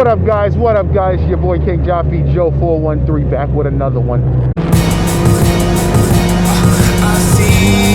What up, guys? What up, guys? Your boy King Jaffe Joe 413 back with another one. I see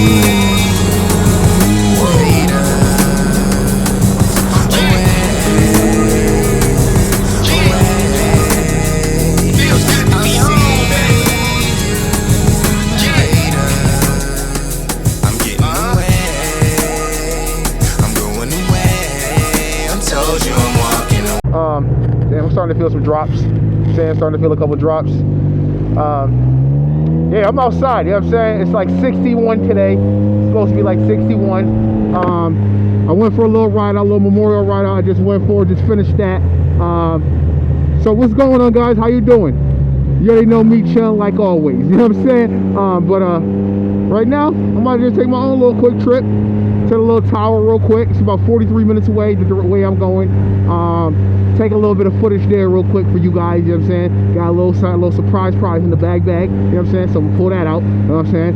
I'm starting to feel some drops. Saying starting to feel a couple drops. Yeah, I'm outside. You know what I'm saying? It's like 61 today. It's supposed to be like 61. I went for a little ride, a little memorial ride. I just went for, just finished that. So what's going on, guys? How you doing? You already know me, chilling like always. You know what I'm saying? But right now, I'm about to just take my own little quick trip to the little tower real quick. It's about 43 minutes away, the way I'm going. Take a little bit of footage there real quick for you guys, you know what I'm saying? Got a little surprise prize in the bag, you know what I'm saying? So we'll pull that out, you know what I'm saying?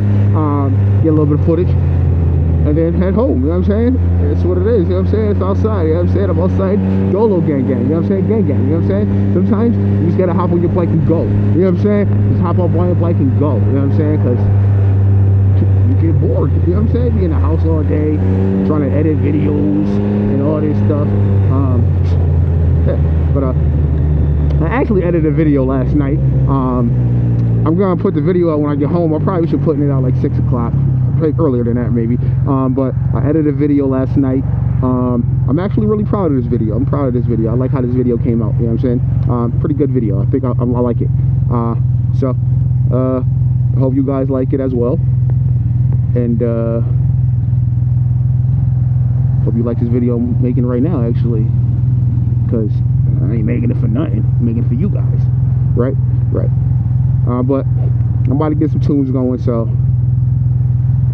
Get a little bit of footage and then head home, you know what I'm saying? That's what it is, you know what I'm saying? It's outside, you know what I'm saying? I'm outside, Dolo gang, you know what I'm saying? Gang, you know what I'm saying? Sometimes you just gotta hop on your bike and go, you know what I'm saying? Just hop up on your bike and go, you know what I'm saying? Because you get bored, you know what I'm saying? Be in the house all day, trying to edit videos and all this stuff. But I actually edited a video last night. I'm gonna put the video out when I get home. I probably should put it out like 6 o'clock, earlier than that maybe. But I edited a video last night. I'm actually really proud of this video. I'm proud of this video. I like how this video came out, you know what I'm saying? Pretty good video. I think I like it. So I hope you guys like it as well. And hope you like this video I'm making right now, actually, because I ain't making it for nothing. I'm making it for you guys, right? But I'm about to get some tunes going, so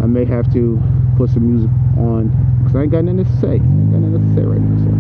I may have to put some music on because I ain't got nothing to say. Right now, so.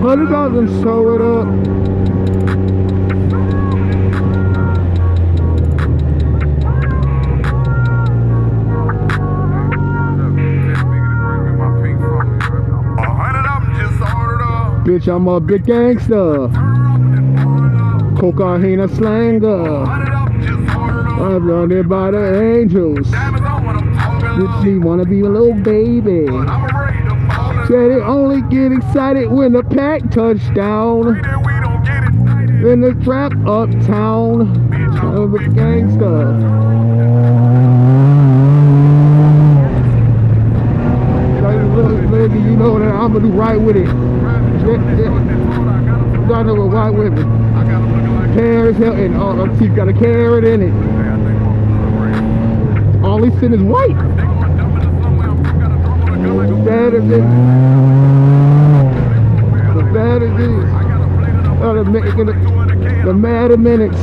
$100 sew it up. Bitch, I'm a big gangster. Cocaine a slanger. I'm running by the angels. Bitch, she wanna be a little baby. Said it only get excited when the pack touchdown. In the trap uptown. I'm a gangster. Lady, you know that I'm gonna do right with it. You gotta know right with me. Paris Hilton, all them teeth got a carrot in it. All he's in is white. The bad as it. The bad as it. The mad minutes.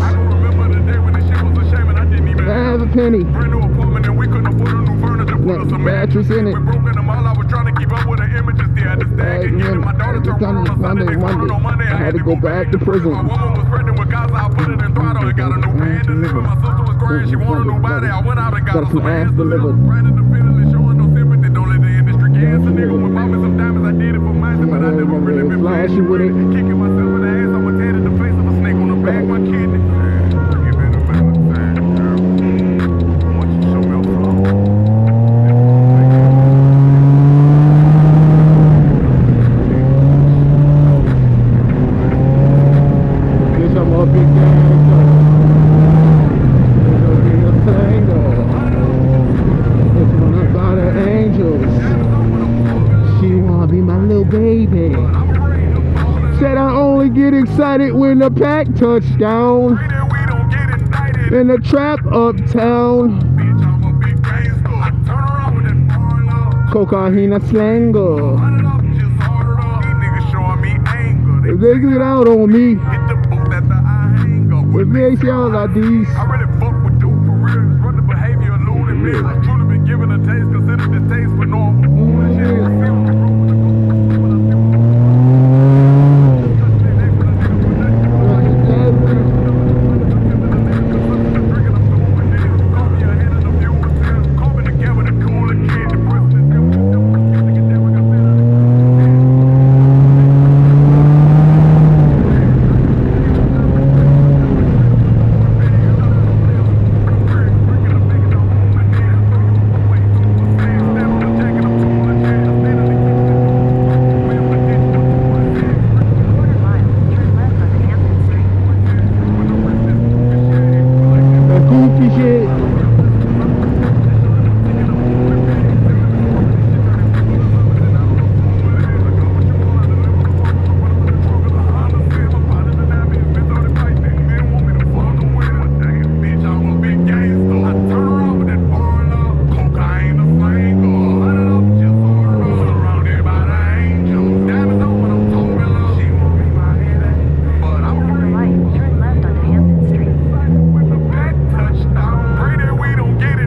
Have a penny. Mattress in it. Monday. I had to go back to prison. Got some ass delivered. Flashy with it. Kicking myself in the ass, I'm head in the face of a snake on the back of my kidney. got it when the pack touchdown. In the trap uptown. Cocaine slanger. If they get out on me, if they yell like these. I really fuck with dude for real. Run the behavior a little bit. I truly been given a taste, consider the taste for normal.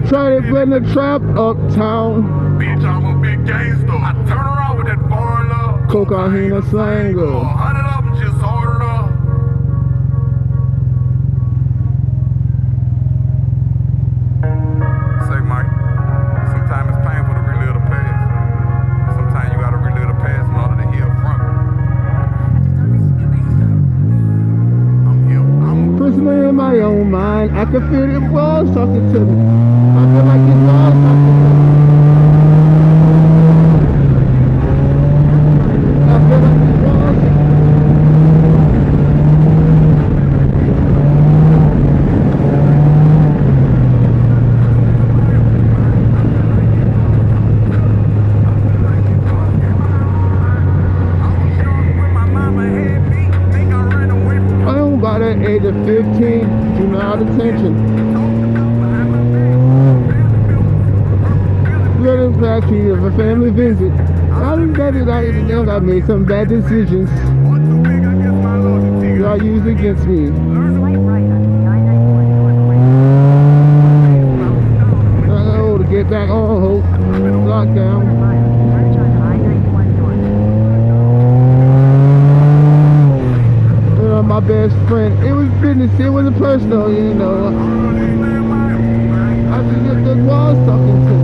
Trying to blend the trap uptown. Bitch, I'm a big gangster. I turn around with that foreign love. Cocaine slanger. 100 of them just ordered up. Say, Mike, sometimes it's painful to relive the past. Sometimes you gotta relive the past in order to heal from it. Personally, in my own mind, I can feel them walls talking to me. I feel like it's walls talking to me. I feel like it's walls. I don't by the age of 15, do not attention. Little factory of a family visit. I was better I made some bad decisions. Y'all used against me. Uh-oh, to get back on hope. Lockdown. My best friend. It was business, it wasn't personal, you know. I just get the walls talking to me.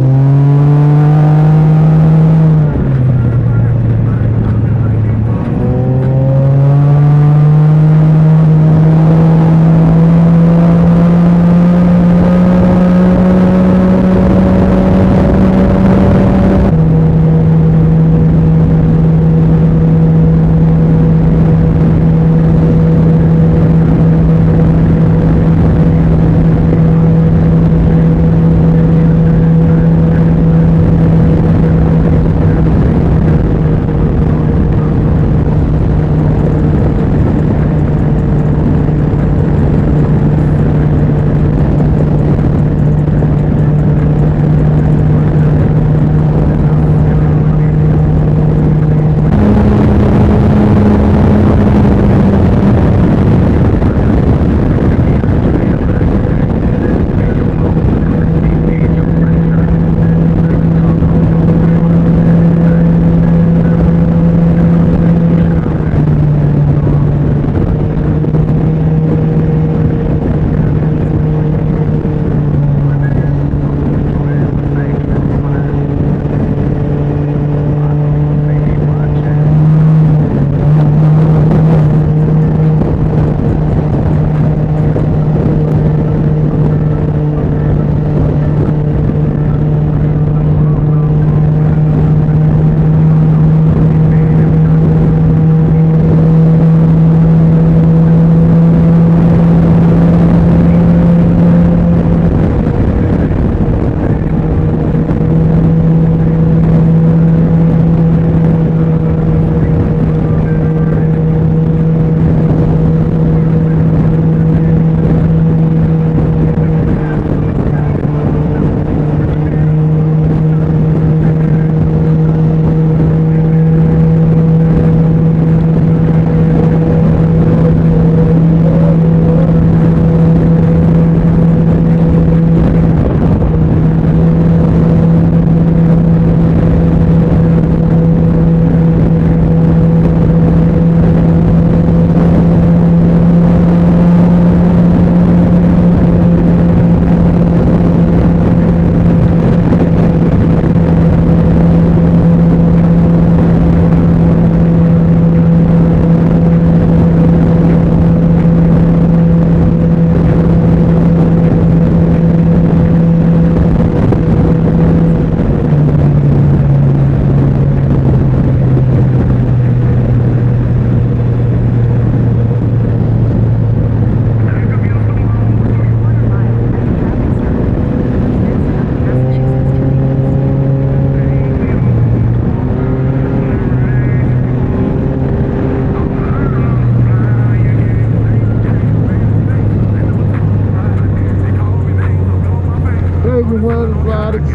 taking for the products.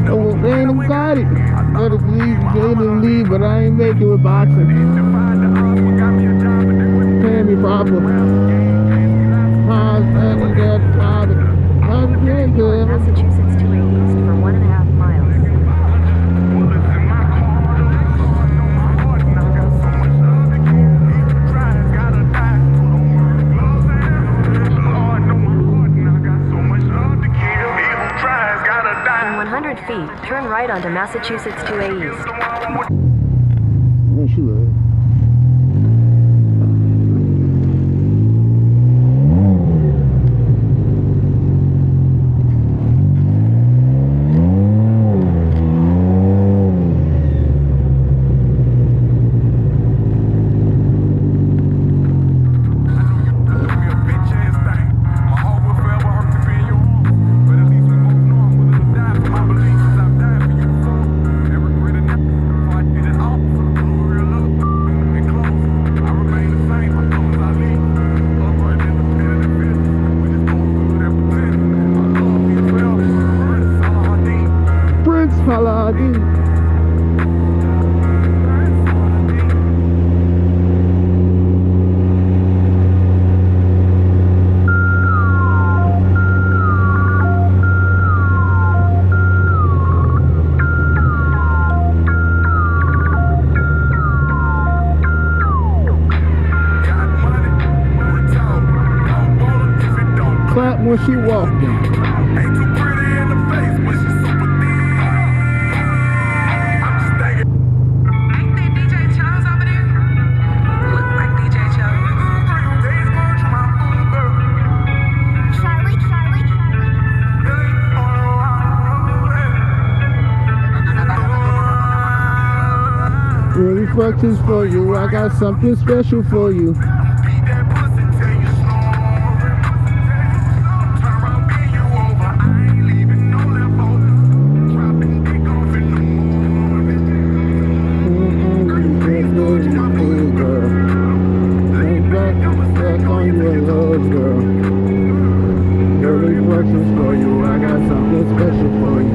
Oh, they ain't got it. Better believe they didn't leave, but I ain't making with boxing. Paying me proper. Massachusetts to east for 1.5 miles. In 100 feet, turn right onto Massachusetts to east. Man, she look. Clap when she walking. Ain't too pretty in the face, but she's super thin. I'm just thinking. Ain't that DJ Charles over there? Look like DJ Charles. Really fucks for you. I got something special for you. For you, I got something special for you.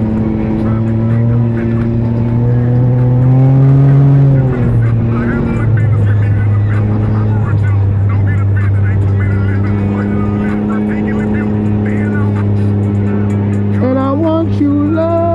And I want you love.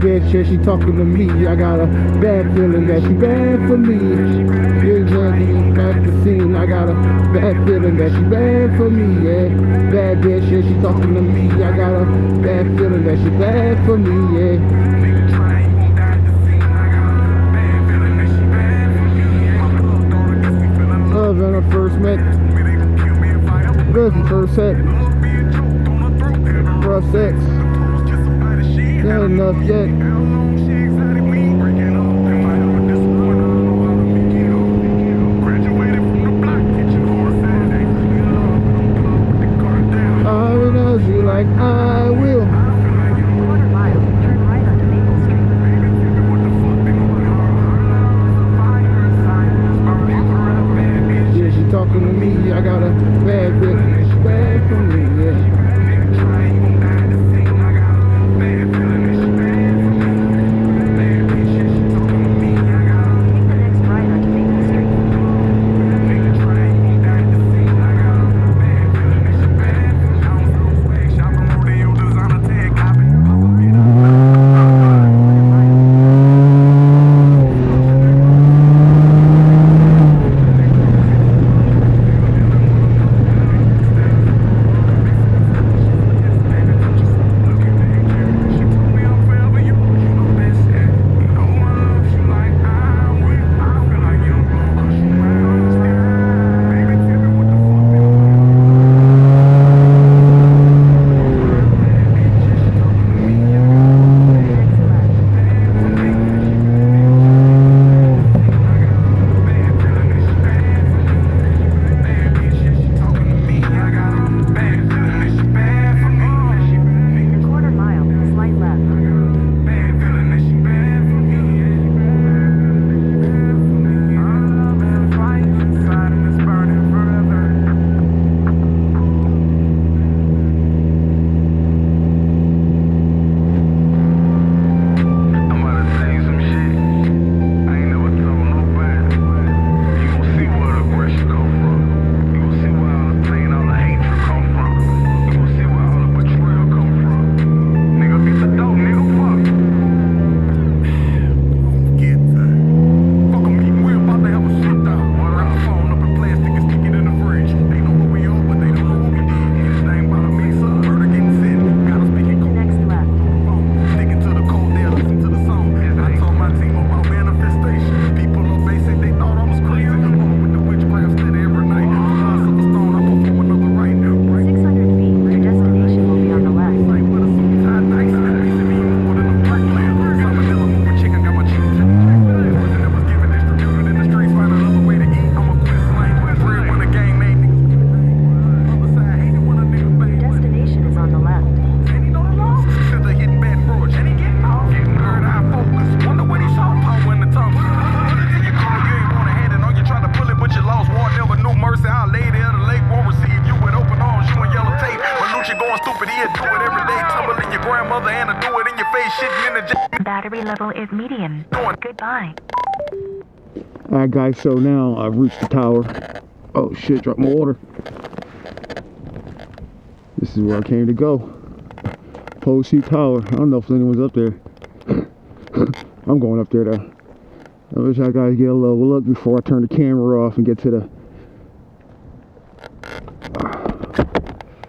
bitch and she talking to me. I got a bad feeling that she bad for me. Yeah, back the scene. I got a bad feeling that she bad for me. Yeah, bad bitch and she talking to me. I got a bad feeling that she bad for me. Yeah. Love when I first met. First set. Rough sex. Not enough yet. I will love you like I will. Quarter mile, turn right onto Maple Street. Yeah, she talking to me. I got a bad bitch. She bad for me. Yeah. Take the next right onto Maple Street. Battery level is medium. Goodbye. Alright guys, so now I've reached the tower. Oh shit, dropped my water. This is where I came to go. Pole Seat Tower. I don't know if anyone's up there. I'm going up there though. I wish I guys get a little look before I turn the camera off and get to the...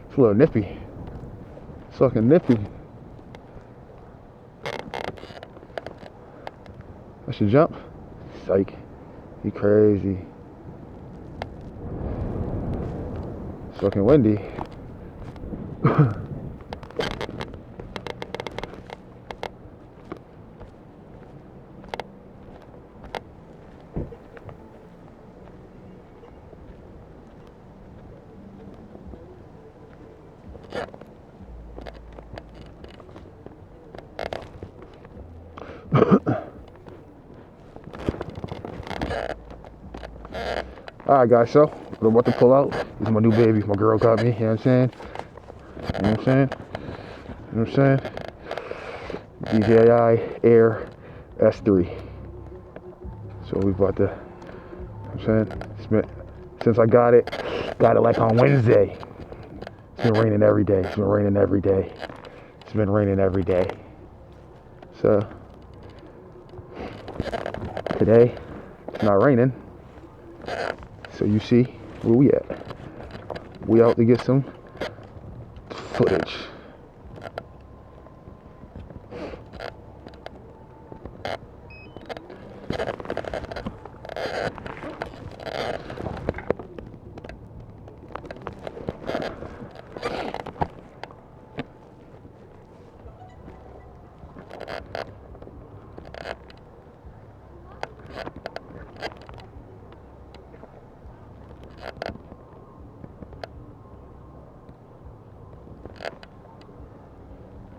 It's a little nippy. It's fucking nippy. I should jump. Psych. You crazy. It's fucking windy. Alright guys, so I'm about to pull out. This is my new baby. My girl got me, you know what I'm saying? You know what I'm saying? You know what I'm saying? DJI Air S3. So we about to, you know what I'm saying? Since I got it like on Wednesday. It's been raining every day. It's been raining every day. It's been raining every day. So today it's not raining, so you see where we at. We out to get some footage.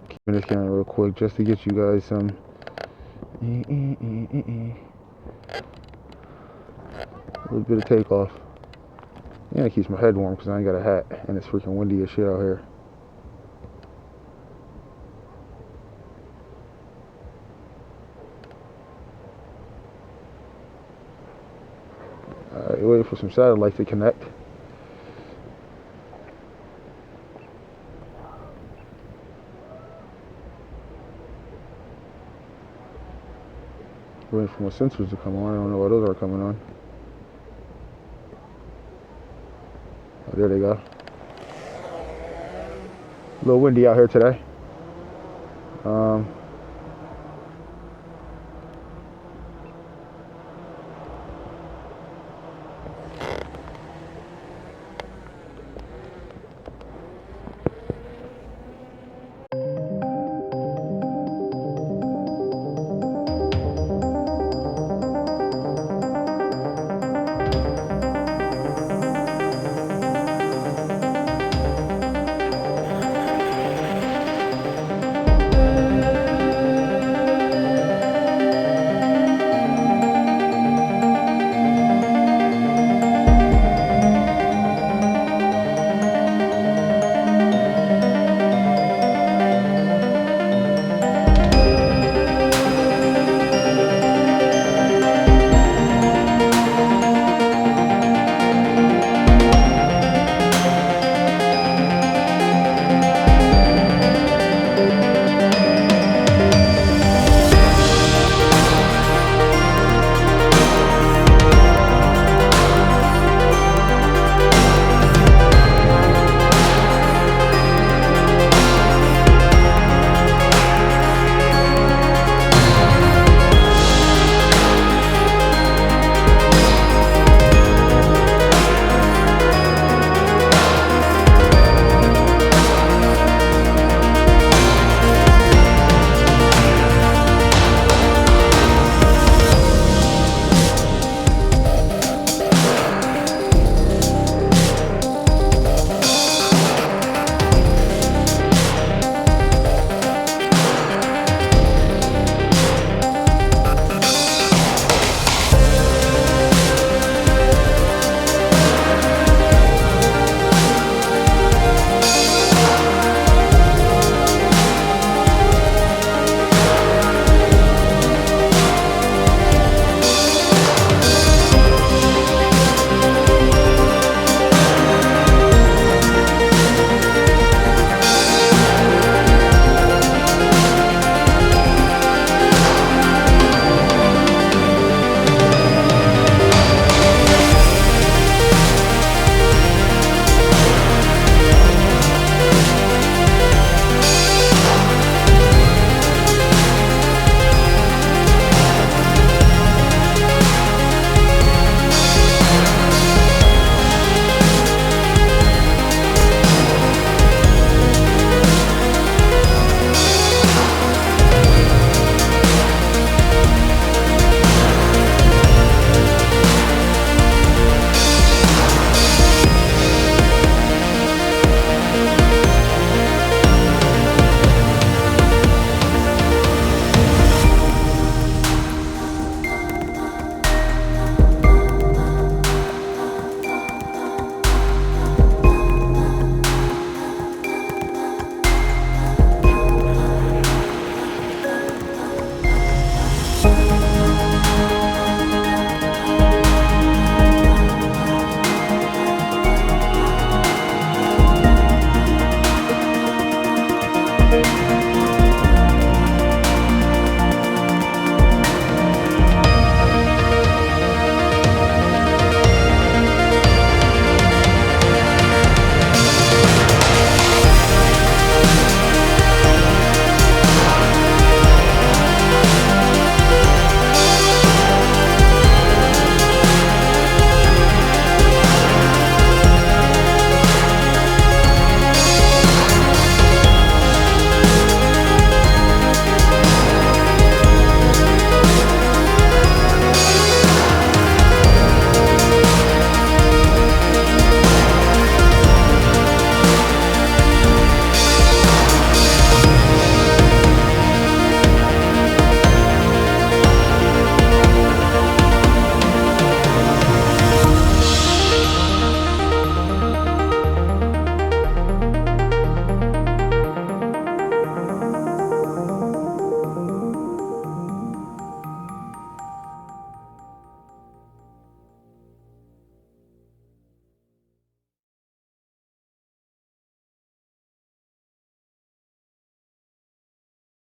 Keeping this camera real quick just to get you guys some a little bit of takeoff. Yeah, it keeps my head warm because I ain't got a hat and it's freaking windy as shit out here. Alright, waiting for some satellite to connect. Waiting for my sensors to come on. I don't know why those are coming on. Oh, there they go. A little windy out here today.